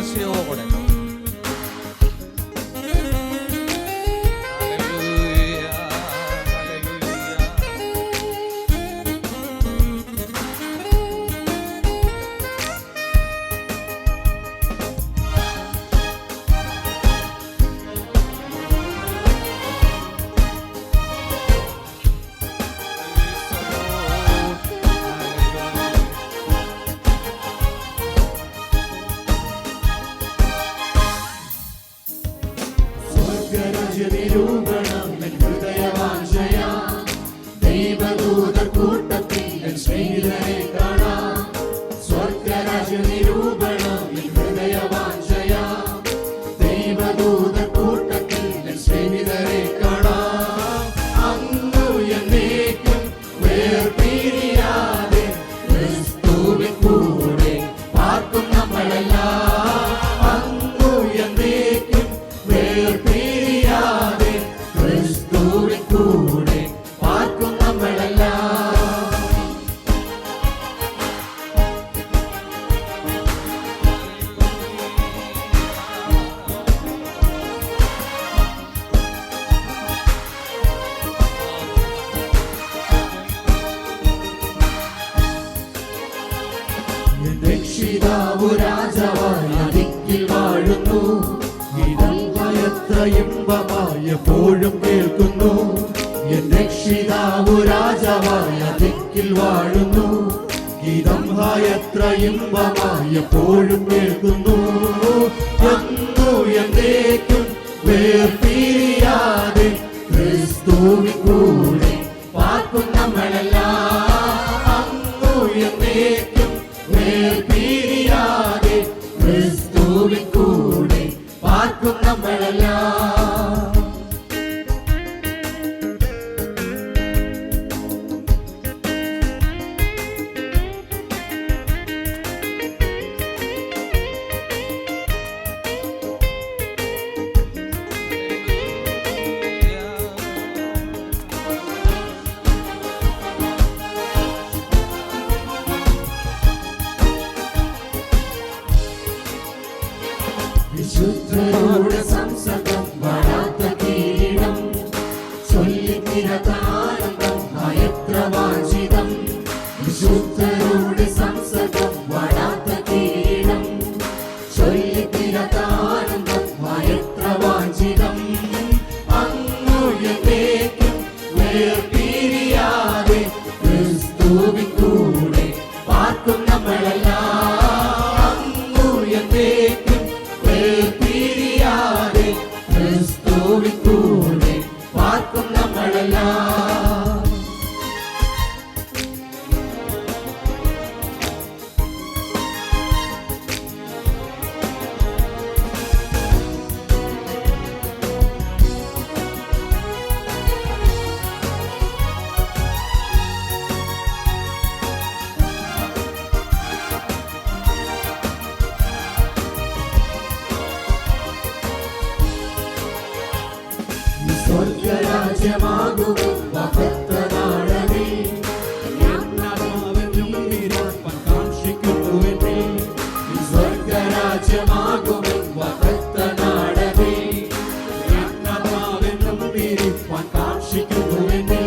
ആശയോടെ നിരൂപണം ഹൃദയവാഞ്ചയാ ദൈവദൂതർ കൂട്ടത്തിൽ സ്നേഹിതരെ കാണാം. സ്വർഗരാജ്യ നിരൂപണം ഹൃദയവാഞ്ചയാ ദൈവദൂതർ കൂട്ടത്തിൽ സ്നേഹിതരെ കാണാം. അങ്ങു എന്നേക്കും വേർപിരിയാതെ ക്രിസ്തുവിൻ കൂടെ പാർക്കും നമ്മളെല്ലാം. അങ്ങു എന്നേക്കും വേർപിരിയാതെ ക്രിസ്തുവിൻ കൂടെ പാർക്കും നമ്മളെല്ലാം. രക്ഷിതാവു രാജാവായ ദിക്കിൽ വാഴുന്നു. ഗീതം എത്ര ഇമ്പമായി എപ്പോഴും കേൾക്കുന്നു. എൻ രക്ഷിതാവു രാജാവായ ദിക്കിൽ വാഴുന്നു. ഗീതം എത്ര ഇമ്പമായി എപ്പോഴും കേൾക്കുന്നു. എന്നു എന്നേക്കും വേർപിരിയാതെ ക്രിസ്തുവിൻ കൂടെ പാർക്കും നമ്മളെല്ലാം. അന്നു എന്നേക്കും വേർപിരിയാതെ ക്രിസ്തുവിൻ കൂടെ പാർക്കും നമ്മളെല്ലാം. വിശുദ്ധരുടെ സംസർഗം വരാത്ത കിരീടം ചൊല്ലിത്തിരത്ത ആനന്ദം എത്ര വാഞ്ചിതം. വിശുദ്ധരുടെ സംസർഗം വരാത്ത കിരീടം ചൊല്ലിത്തിരത്ത ആനന്ദം എത്ര വാഞ്ചിതം. അങ്ങു എന്നേക്കും വേർപിരിയാതെ ക്രിസ്തുവിൻ കൂടെ പാർക്കും നമ്മളെല്ലാം. അങ്ങു എന്നേക്കും വേർപിരിയാതെ ക്രിസ്തുവിൻ കൂടെ പാർക്കും നമ്മളെല്ലാം. സ്വർഗരാജ്യമാകും മഹത്വനാളമേ കാക്ഷിക്കുന്നുവെന്നേ. സ്വർഗരാജ്യമാകും മഹത്വനാളമേ കാക്ഷിക്കുന്നുവെന്നേ.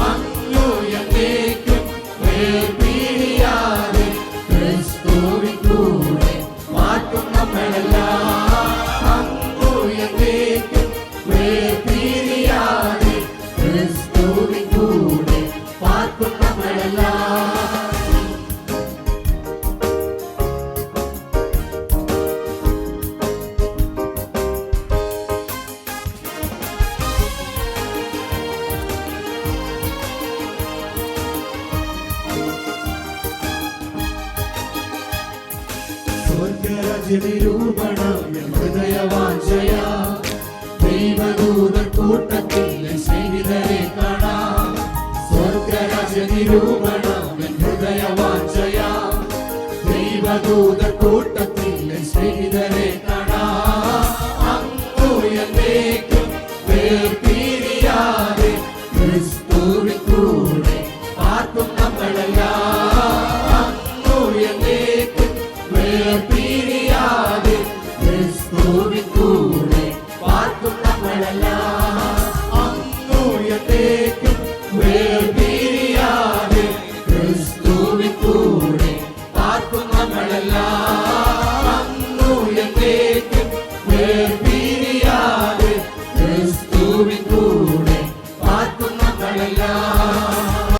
അങ്ങു എന്നേക്കും വേർപിരിയാതെ ക്രിസ്തുവിൻ കൂടെ പാർക്കും നമ്മളെല്ലാം. അങ്ങു എന്നേക്കും വേർപിരിയാതെ ക്രിസ്തുവിൻ കൂടെ പാർക്കും നമ്മളെല്ലാം. സ്വർഗരാജ്യ നിരൂപണം ഹൃദയവാഞ്ചയാ ദൈവദൂതർ കൂട്ടത്തിൽ സ്നേഹിതരെ കാണാം. സ്വർഗരാജ്യ നിരൂപണം ഹൃദയവാഞ്ചയാ ദൈവദൂതർ കൂട്ടത്തിൽ സ്നേഹിതരെ കാണാം. അങ്ങു എന്നേക്കും വേർപിരിയാതെ